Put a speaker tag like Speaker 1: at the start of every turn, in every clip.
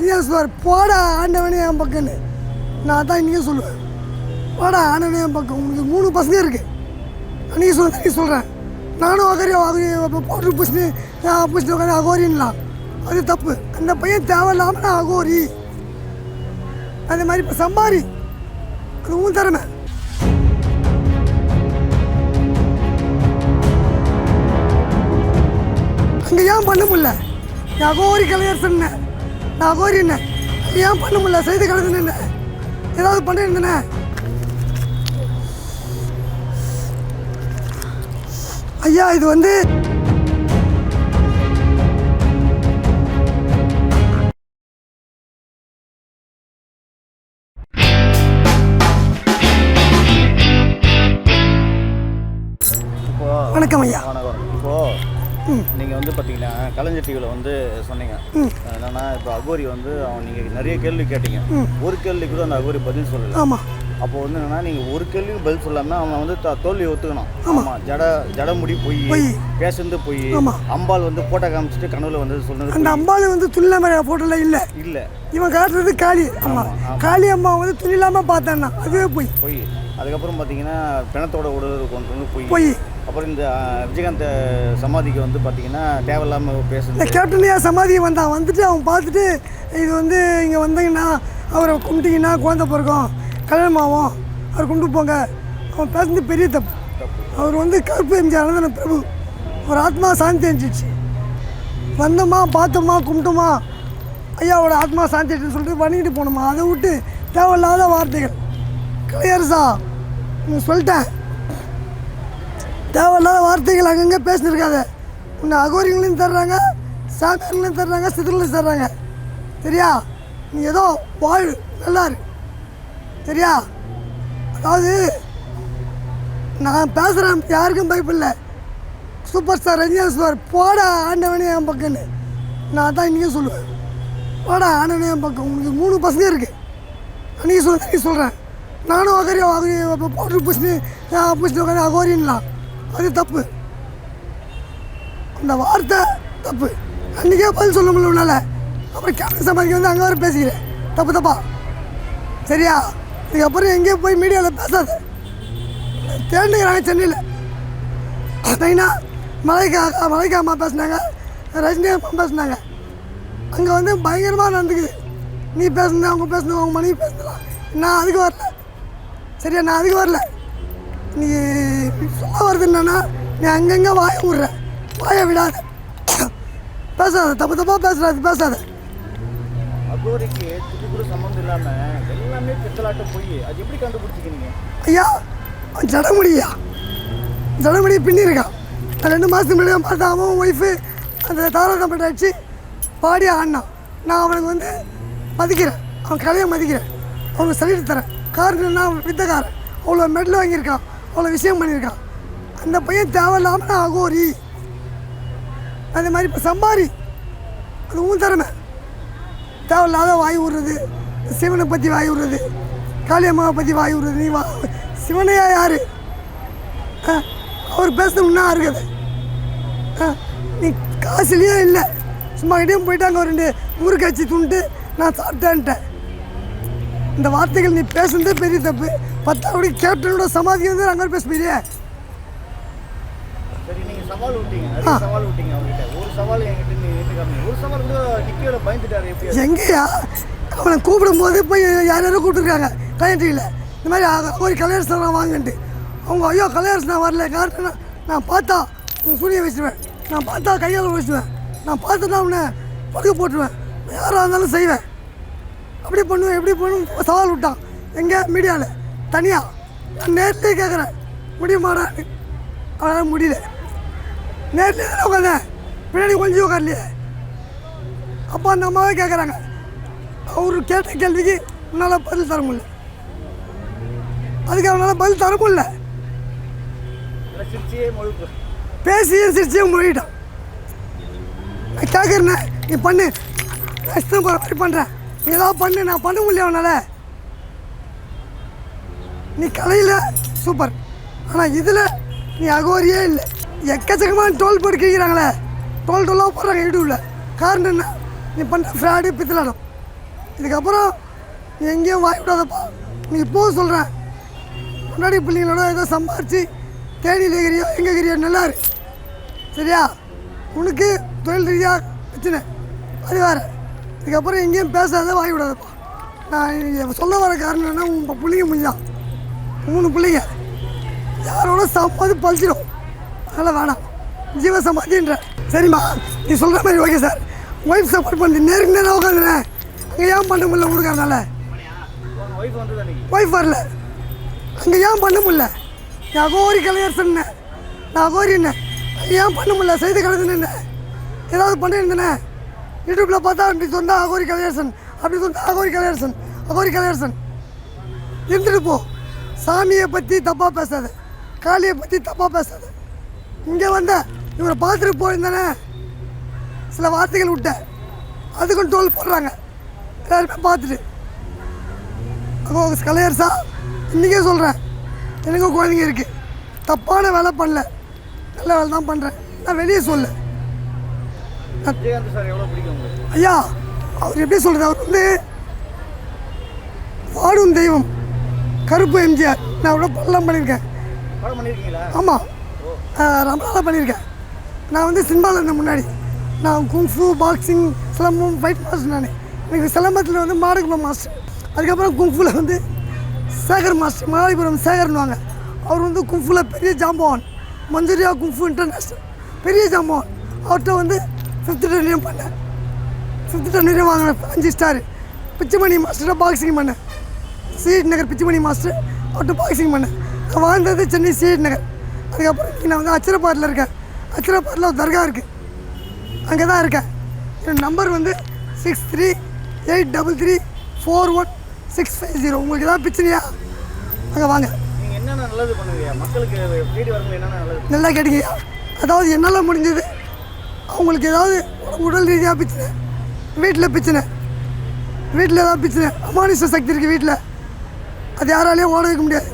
Speaker 1: ரஜினிகாந்த் சொல்லுவார், போடா ஆண்டவனே என் பக்கம்னு. நான் தான் இன்றைக்கே சொல்லுவேன், போடா ஆண்டவனே என் பக்கம். உங்களுக்கு 3 பசங்க இருக்குது. அன்றைக்கி சொல்கிறேன், நானும் அகோரி பவுட்ரு பூசினு உட்காந்து அகோரின்லாம், அது தப்பு. அந்த பையன் தேவையில்லாமல் நான் அகோரி. அதே மாதிரி இப்போ சம்பாரி, அது உன் திறமை. அங்கே ஏன் பண்ண முடியல? நான் அகோரி கலைஞர் சொன்னேன், நான் அகோரி என்ன ஏன் பண்ண முடியல? செய்து கிடக்குன்னு என்ன ஏதாவது பண்ணியிருந்தேனே? ஐயா இது வந்து வணக்கம் ஐயா.
Speaker 2: வணக்கம். இப்போது நீங்கள் வந்து பார்த்தீங்கன்னா கலைஞர் டிவியில் வந்து சொன்னீங்க என்னென்னா, இப்போ அகோரி வந்து நீங்கள் நிறைய கேள்வி கேட்டீங்க. ஒரு கேள்வி கூட அந்த அகோரி பதில் சொல்லலை.
Speaker 1: ஆமாம்.
Speaker 2: அப்போ வந்து என்னென்னா, நீங்கள் ஒரு கேள்விக்கு பதில் சொல்லாமல் அவன் வந்து தோல்வியை ஒத்துக்கணும். ஆமாம். ஜடமுடி போய் பேசுறது போய் அம்பாள் வந்து போட்டோ காமிச்சிட்டு கனவுல வந்து சொன்னது.
Speaker 1: அந்த அம்பாள் வந்து துணிலாமல் போட்டோல இல்லை, இவன் காட்டுறது காளி. ஆமாம், காளி அம்மா வந்து துணிலாமல் பார்த்தான்னா அதுவே போய்.
Speaker 2: அதுக்கப்புறம் பார்த்தீங்கன்னா பிணத்தோட உடல் கொண்டு வந்து போய். அப்புறம் இந்த விஜயகாந்த் சமாதிக்கு வந்து பார்த்தீங்கன்னா தேவையில்லாமல் பேசுறது.
Speaker 1: கேப்டனையா சமாதிக்கு வந்துட்டு அவன் பார்த்துட்டு, இது வந்து இங்கே வந்தீங்கன்னா அவரை கும்பிட்டிங்கன்னா குழந்தை பிறக்கும், கல்யாணம் ஆகும், அவர் கும்பிட்டு போங்க. அவன் பேசுறது பெரிய தப்பு. அவர் வந்து கருப்பு எம்ஜிஆர் அனந்தன பிரபு, ஒரு ஆத்மா சாந்தி அடைஞ்சிச்சு. வந்தோமா பார்த்தோமா கும்பிட்டோமா, ஐயாவோட ஆத்மா சாந்தி அடைச்சுன்னு சொல்லிட்டு பண்ணிக்கிட்டு போனோமா. அதை விட்டு தேவையில்லாத வார்த்தைகள். கலையரசா சொல்லிட்டேன், தேவையில்லாத வார்த்தைகள் அங்கங்கே பேசினிருக்காத. உன்னை அகோரிங்களையும் தர்றாங்க, சாமியார்களையும் தர்றாங்க, சித்தர்களையும் தர்றாங்க. சரியா? நீ ஏதோ வாழ், நல்லா இருக்கு. சரியா? அதாவது நான் பேசுகிறேன், யாருக்கும் பயப்படல. சூப்பர் ஸ்டார் ரஜினிகாந்த் சொல்லுவார், போடா ஆண்டவனே என் பக்கம்னு. நான் தான் இன்றைக்கே சொல்லுவேன், போடா ஆண்டவனே என் பக்கம். உங்களுக்கு 3 பசங்க இருக்குது. அன்றைக்கி சொல்கிறேன், நானும் அகோரி பவுட்ரு பூசினு உட்காந்து அகோரின்லாம், அது தப்பு. அந்த வார்த்தை தப்பு. அன்றைக்கே பதில் சொல்ல முடியல உன்னால். அப்புறம் கேப்டன் சமாதிக்கு வந்து அங்கே வர பேசிக்கிறேன், தப்பா? சரியா? இதுக்கப்புறம் எங்கேயும் போய் மீடியாவில் பேசாத. தேடிக்கிறாங்க சென்னையில். மெயினா மலைக்கா அம்மா பேசினாங்க, ரஜினி அம்மா பேசினாங்க. அங்கே வந்து பயங்கரமாக நடந்துக்குது. நீ பேசுன, அவங்க பேசணும், அவங்க மனைவி பேசலாம். நான் அதுக்கு வரல. சரியா? நான் அதுக்கு வரல. நீ சொல்ல வருது என்னன்னா, நீ அங்கங்கே வாய விட்ற, வாய விடாத, பேசாத, தப்பாக பேசாத.
Speaker 2: அகோரிக்கு துளி கூட சம்மந்தம் இல்லாமல் எல்லாமே பித்தலாட்டம் போய் அது எப்படி கண்டுபிடிச்சிக்கிறீங்க?
Speaker 1: ஐயா ஜடமுடி பின்னிருக்கான். நான் 2 மாதத்துக்கு முன்னாடி பார்த்தா அவன் ஒய்ஃபு அந்த தாராளப்பட்ட அடிச்சு பாடி ஆடினான். நான் அவனுக்கு வந்து மதிக்கிறேன், அவன் கலையை மதிக்கிறேன், அவனுக்கு சொல்லிட்டு தரேன். காரணம்னா வித்தக்காரன், அவ்வளோ மெடல் வாங்கியிருக்கான், அவ்வளோ விஷயம் பண்ணியிருக்கான். அந்த பையன் தேவையில்லாமல் நான் அகோரி. அதே மாதிரி இப்போ சம்பாரி, அது உன் திறமை. தேவையில்லாத வாய் விடுறது, சிவனை பற்றி வாய் விடுறது, காளியம்மாவை பற்றி வாய் விடுறது. நீ சிவனையா யார்? அவர் பேசணும்னா இருக்குது. நீ காசுலேயே இல்லை, சும்மா கிட்டேயும் போயிட்டாங்க ஒரு 2 ஊருக்கு கட்சி துண்டு நான் சாப்பிட்டேன்ட்டேன். இந்த வார்த்தைகள் நீ பேசுனதே பெரிய தப்பு. 10ஆவது கேப்டனோட சமாதி வந்து அங்கே பேச போயிரியே.
Speaker 2: சரி, நீங்கள் சவால் விட்டீங்க, அவங்ககிட்ட ஒரு சவால் என்கிட்ட நீங்க ஒரு சவால் வந்து நிக்கியோட பயந்துட்டாரு. எப்படி
Speaker 1: எங்கேயா அவனை கூப்பிடும்போது போய் யாரும் கூப்பிட்டுருக்காங்க கலைஞர். இந்த மாதிரி ஒரு கலையரசன் வாங்கன்ட்டு. அவங்க ஐயோ கலையரசன் நான் வரல. காரணம் நான் பார்த்தா சூரிய வச்சுருவேன், நான் பார்த்தா கையால் வச்சுருவேன், நான் பார்த்துட்டா அவனை படுக்க போட்டுருவேன், யாராக இருந்தாலும் செய்வேன், அப்படி பண்ணுவேன் எப்படி பண்ணுவேன். சவால் விட்டான் எங்கே மீடியாவில் தனியாக. நான் நேர்லேயே கேட்குறேன், முடியுமாடான்னு. அவனால் முடியல. நேர்லேயே தானே உட்காந்தேன், பின்னாடி கொஞ்சம் உட்காரலையே. அப்போ அந்த அம்மாவே கேட்குறாங்க, அவர் கேட்ட கேள்விக்கு உன்னால் பதில் தர முடியல, அதுக்கு அவனால் பதில் தர முடியல. பேசியும் சிரிச்சியும் மொழிட்டான். நான் கேட்குறேண்ணே, நீ பண்ணு, நான் இஷ்டம் போகிற மாதிரி பண்ணுறேன், நீ ஏதாவது பண்ணு. நான் பண்ண முடியல அவனால். நீ கலையில் சூப்பர், ஆனால் இதில் நீ அகோரியே இல்லை. எக்கச்சக்கமாக டோல் போட்டு கேட்குறாங்களே, டோலாக போடுறாங்க யூடியூப்பில். காரணம் என்ன? நீ பண்ணுற ஃப்ராடு பித்தலாடம். இதுக்கப்புறம் நீ எங்கேயும் வாய் விடாதப்பா. நீ இப்போவும் சொல்கிறேன், முன்னாடி பிள்ளைங்களோட ஏதோ சம்பாரித்து தேனியில் எகிறியோ எங்கே எகிறியோ நல்லா இரு. சரியா? உனக்கு தொழில் ரீதியாக பிரச்சனை அது வேறு. இதுக்கப்புறம் எங்கேயும் பேசாத, வாய் விடாதப்பா. நான் சொல்ல வர காரணம் என்னன்னா, உங்கள் பிள்ளைங்க முடிஞ்சான் 3 பிள்ளைங்க யாரோட சம்பாதி பழிச்சிடும். அதெல்லாம் வேணாம், ஜீவ சமாதின்ற. சரிம்மா, நீ சொல்கிற மாதிரி ஓகே சார். ஒய்ஃப் சப்போர்ட் பண்ணி நேருக்கு நேரம் உட்காந்துறேன். அங்கே ஏன் பண்ண முடியல கொடுக்கறதுனால? ஒய்ஃப் வரல, அங்கே ஏன் பண்ண முடியல? நான் அகோரி கலைஞர் சொன்னேன், நான் அகோரி என்ன ஏன் பண்ண முடியல? செய்து கிடக்குன்னு ஏதாவது பண்ணியிருந்தேனே. யூடியூப்பில் பார்த்தா அப்படி சொன்னால் அகோரி கலையரசன், அப்படி சொன்னால் அகோரி கலையரசன், அகோரி கலையரசன். இருந்துட்டு போ. சாமியை பற்றி தப்பாக பேசாத, காளியை பற்றி தப்பாக பேசாத. இங்கே வந்த இவரை பார்த்துட்டு போயிருந்தானே, சில வார்த்தைகள் விட்டேன், அதுக்கும் டோல் போடுறாங்க எல்லாருமே பார்த்துட்டு. அப்போ கலையரசா, இன்றைக்கே சொல்கிறேன், எனக்கும் குழந்தைங்க இருக்குது, தப்பான வேலை பண்ணல, நல்ல வேலை தான் பண்ணுறேன். நான் வெளியே சொல்ல. ஐயா, அவர் எப்படி சொல்கிறது, அவர் வந்து வாடும் தெய்வம், கருப்பு எம்ஜிஆர். நான் அவ்வளோ படம்லாம் பண்ணியிருக்கேன். ஆமாம், ரொம்ப நாளாக பண்ணியிருக்கேன். நான் வந்து சினிமாவில் இருந்தேன் முன்னாடி. நான் kung fu, boxing, silambam, fight master. நான் எனக்கு சிலம்பத்தில் வந்து மாடகுலம் மாஸ்டர். அதுக்கப்புறம் குங்ஃபுவில் வந்து சேகர் மாஸ்டர், மகாலிபுரம் சேகர்னுவாங்க. அவர் வந்து குங்ஃபுவில் பெரிய ஜாம்பவான், மஞ்சூரியா குங்ஃபு இன்டர்நேஷ்னல் பெரிய ஜாம்பவான். அவர்கிட்ட வந்து 5th டென்னியும் பண்ணேன், 5th டென்னியும் வாங்கினேன், 5 ஸ்டார். பிச்சுமணி மாஸ்டராக பாக்ஸிங் பண்ணேன், சிஎட் நகர் பிச்சுமணி மாஸ்டர். அவர்கிட்ட பாக்ஸிங் பண்ணேன். நான் வாழ்ந்தது சென்னை சிஎட் நகர். அதுக்கப்புறம் நான் வந்து அச்சரப்பாட்டில் இருக்கேன். அச்சரப்பாட்டில் ஒரு தர்கா இருக்குது, அங்கே தான் இருக்கேன். என் நம்பர் வந்து 6383341650. உங்களுக்கு ஏதாவது பிரச்சனையா அங்கே வாங்க. நல்லா கேட்டீங்கய்யா. அதாவது என்னால் முடிஞ்சது, அவங்களுக்கு ஏதாவது உடல் ரீதியாக பிரச்சனை, வீட்டில் பிரச்சனை, வீட்டில் ஏதாவது பிரச்சனை, அமானுஷ சக்தி இருக்குது வீட்டில், அது யாராலையும் ஓட வைக்க முடியாது.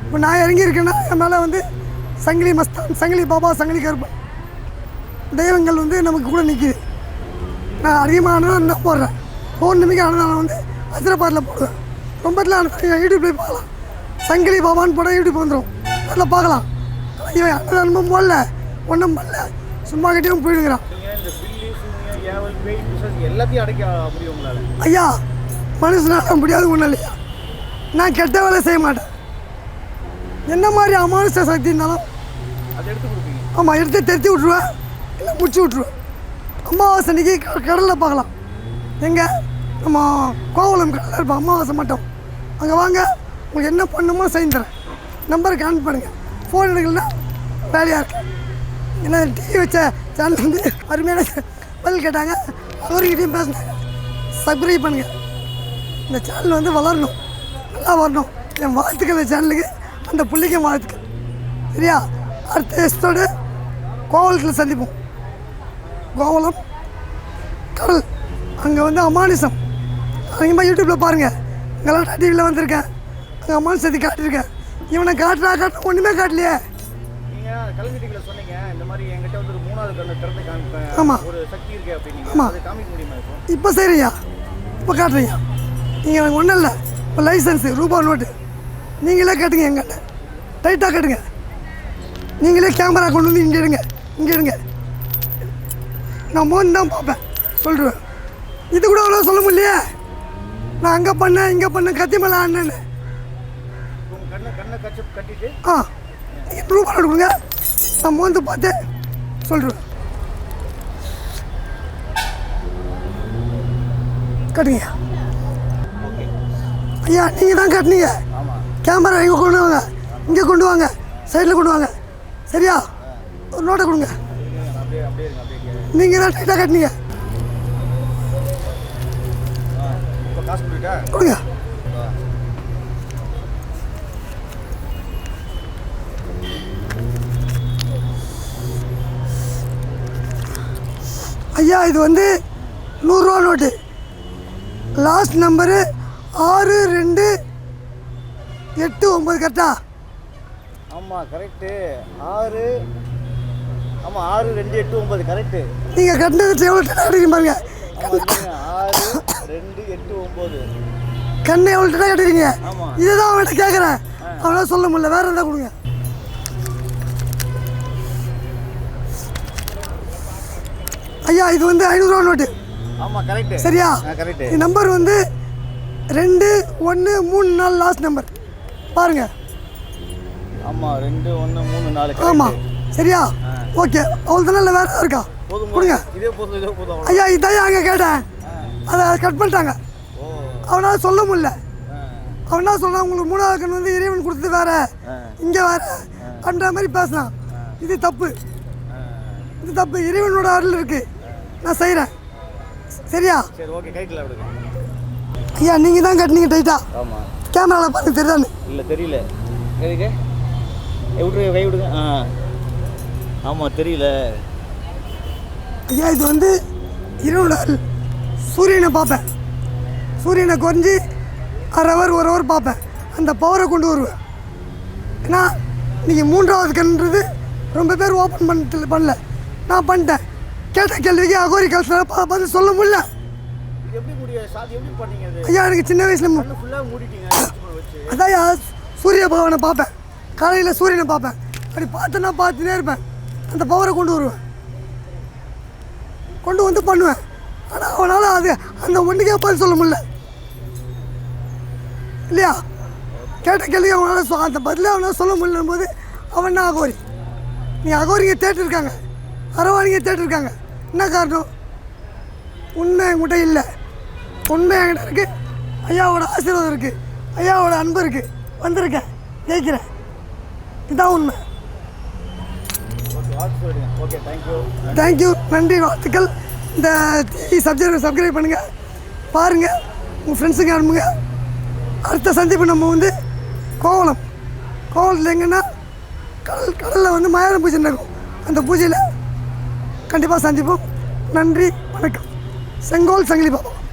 Speaker 1: இப்போ நான் இறங்கியிருக்கேன்னா என் மேலே வந்து சங்கிலி மஸ்தான், சங்கிலி பாபா, சங்கிலி கருப்பன் தெய்வங்கள் வந்து நமக்கு கூட நிற்கிது. நான் அதிகமாக அன்னதானம் போடுறேன். பௌர்ணமிக்கு அன்னதானம் வந்து அச்சரப்பாட்டில் போடுவேன். ரொம்பத்தில் அன்னதானம் யூடியூப்லேயே பார்க்கலாம். சங்கிலி பாபான்னு போட யூடியூப் வந்துடும், அதில் பார்க்கலாம். இவன் அன்னதானமும் போடல, ஒன்றும் பண்ணல, சும்மா கிட்டேயும் போயிடுங்கிறான். ஐயா, மனுஷனால முடியாது ஒன்றும் இல்லையா. நான் கெட்ட வேலை செய்ய மாட்டேன். என்ன மாதிரி அமானுஷ சக்தி இருந்தாலும் ஆமாம் எடுத்து தெரித்து விட்ருவேன், இல்லை முடிச்சு விட்ருவேன். அமாவாசை அன்றைக்கி கடலில் பார்க்கலாம். எங்கே நம்ம கோவலம் கடலில் இருப்போம், அமாவாசை மட்டும். அங்கே வாங்க, உங்களுக்கு என்ன பண்ணுமோ செஞ்சு தரேன். நம்பரை கான்ட் பண்ணுங்கள். ஃபோன் எடுக்கலன்னா வேலையாக இருக்கேன். ஏன்னா டிவி வச்ச சேனல் வந்து அருமையான பதில் கேட்டாங்க, அவர்கிட்டையும் பேசினாங்க. சப்ஸ்கிரைப் பண்ணுங்கள். இந்த சேனல் வந்து வளரணும், நல்லா வரணும். என் வாழ்த்துக்கள் இந்த சேனலுக்கு, அந்த பிள்ளைக்கும் வாழ்த்துக்கள். சரியா? அடுத்த எஸ்டோடு கோவலத்தில் சந்திப்போம். கோவலம் கடல், அங்கே வந்து அமானுஷம். அதிகமாக யூடியூப்பில் பாருங்கள், இங்கெல்லாம் டிவியில் வந்திருக்கேன், அங்கே அமானுஷத்தை காட்டியிருக்கேன். இவனை காட்டுறா ஒன்றுமே காட்டலையே. ஆமாம் ஆமாம், இப்போ சரியா, இப்போ காட்டுறீங்க. நீங்கள் எனக்கு ஒன்றும் இல்லை, இப்போ லைசன்ஸு ரூபா நோட்டு நீங்களே கேட்டுங்க, எங்கிட்ட டைட்டாக கேட்டுங்க. நீங்களே கேமரா கொண்டு வந்து இங்கே எடுங்க, இங்கே எடுங்க. நான் மோன் தான் பார்ப்பேன், சொல்லிடுவேன். இது கூட அவ்வளோ சொல்ல முடியலையே. நான் அங்கே பண்ணேன், இங்கே பண்ணேன், கத்தி மேலே ஆனேன்னு. ஆ, நீங்கள் ரூபா நோட்டு கொடுங்க, நான் மோந்து பார்த்து சொல்லிடுவேன். கட்டுங்க ஐயா, நீங்கள் தான் கட்டினீங்க. கேமரா எங்கே கொண்டு வாங்க, இங்கே கொண்டு வாங்க, சைடில் கொண்டு வாங்க. சரியா? ஒரு நோட்டை கொடுங்க. நீங்கள் தான் டைட்டாக கட்டினீங்க, கொடுங்க. ஐயா, இது வந்து 100 ரூபா நோட்டு. லாஸ்ட் நம்பரு 6289 கரெக்டா?
Speaker 2: ஆமாம் கரெக்டு. 6289 கரெக்டு.
Speaker 1: நீங்கள் கட்டினது எவ்வளோ டைட்டாக கட்டிங்க பாருங்க.
Speaker 2: 6, 2, 8, 9.
Speaker 1: கண்ணை எவ்வளோ கட்டுறீங்க?
Speaker 2: ஆமா.
Speaker 1: இதுதான் அவன்கிட்ட கேட்குறேன். அவனால சொல்ல முடியல, வேற எதாவது கொடுங்க. ஐயா இது வந்து 500 ரூபா நோட்டு.
Speaker 2: ஆமா கரெக்ட்.
Speaker 1: சரியா?
Speaker 2: கரெக்ட்.
Speaker 1: இந்த நம்பர் வந்து 2, 1, 3, 4 லாஸ்ட் நம்பர் பாருங்க.
Speaker 2: ஆமா 2, 1, 3, 4.
Speaker 1: ஆமா சரியா? ஓகே அவ்வளோ தானே, இல்லை வேற ஏதாவது இருக்கா?
Speaker 2: போதும்
Speaker 1: கொடுங்க.
Speaker 2: இதே போதும்.
Speaker 1: ஐயா இதான் அங்கே கேட்டேன், அதை கட் பண்ணிட்டாங்க.
Speaker 2: ஓ.
Speaker 1: அவனால் சொல்ல முடியல. அவனா சொல்கிறான் உங்களுக்கு 3வது கண் வந்து இறைவன் கொடுத்தது வேற, இங்கே வேற பண்ணுற மாதிரி பேசலாம். இது தப்பு, இது தப்பு. இறைவனோட அருள் இருக்கு, நான் செய்கிறேன். சரியா?
Speaker 2: சரி ஓகே கைட்டில் விடுங்க.
Speaker 1: ஐயா நீங்கள் தான் கட்டினீங்க டைட்டா.
Speaker 2: ஆமாம்.
Speaker 1: கேமராவில் பார்த்து தெரியுதான்னு?
Speaker 2: இல்லை தெரியல. எதுக்கு விட்டுருங்க, கை விடுங்க. ஆமாம் தெரியல.
Speaker 1: ஐயா இது வந்து இறைவனோட அருள். சூரியனை பார்ப்பேன், சூரியனை குறைஞ்சி 1/2 hour 1 hour பார்ப்பேன், அந்த பவரை கொண்டு வருவேன். ஏன்னா நீங்கள் 3வது கண்ணுன்றது ரொம்ப பேர் ஓப்பன் பண்ணல, நான் பண்ணிட்டேன். கேட்ட கேள்விக்கு அகோரி கல்ச்சரை பார்த்து சொல்ல முடியல.
Speaker 2: எப்படி முடியும் சாதி? எப்படி பண்ணீங்க அது?
Speaker 1: ஐயா எனக்கு சின்ன வயசில்
Speaker 2: ஃபுல்லாக மூடிட்டீங்க வச்சு.
Speaker 1: அதான்யா சூரிய பகவானை பார்ப்பேன், காலையில் சூரியனை பார்ப்பேன். அப்படி பார்த்தேன்னா பார்த்துனே இருப்பேன், அந்த பவரை கொண்டு வருவேன், கொண்டு வந்து பண்ணுவேன். ஆனால் அவனால் அது அந்த ஒன்றுக்கே பதில் சொல்ல முடியல இல்லையா? கேட்ட கேள்வி அவனால் அந்த பதிலே அவனால் சொல்ல முடியலும் போது அவன் தான் அகோரி. நீ அகோரிங்க தேட்டிருக்காங்க, அரவாணிங்க தேட்டிருக்காங்க. என்ன காரணம்? உண்மை என்கிட்ட இல்லை, உண்மை என்கிட்ட இருக்குது. ஐயாவோட ஆசீர்வாதம் இருக்குது, ஐயாவோட அன்பு இருக்குது. வந்திருக்கேன், ஜெயிக்கிறேன். இதுதான் உண்மை.
Speaker 2: Okay thank you.
Speaker 1: தேங்க்யூ, நன்றி, வாழ்த்துக்கள். இந்த டிவி சப்ஸ்கிரைப் பண்ணுங்கள், பாருங்கள், உங்கள் ஃப்ரெண்ட்ஸுங்க அனுப்புங்க. அடுத்த சந்திப்பு நம்ம வந்து கோவளத்தில் எங்கன்னா கடலில் வந்து மயான பூஜை நடக்கும். அந்த பூஜையில் கண்டிப்பாக சந்திப்போம். நன்றி, வணக்கம். செங்கோல் சங்கிலி பாபா.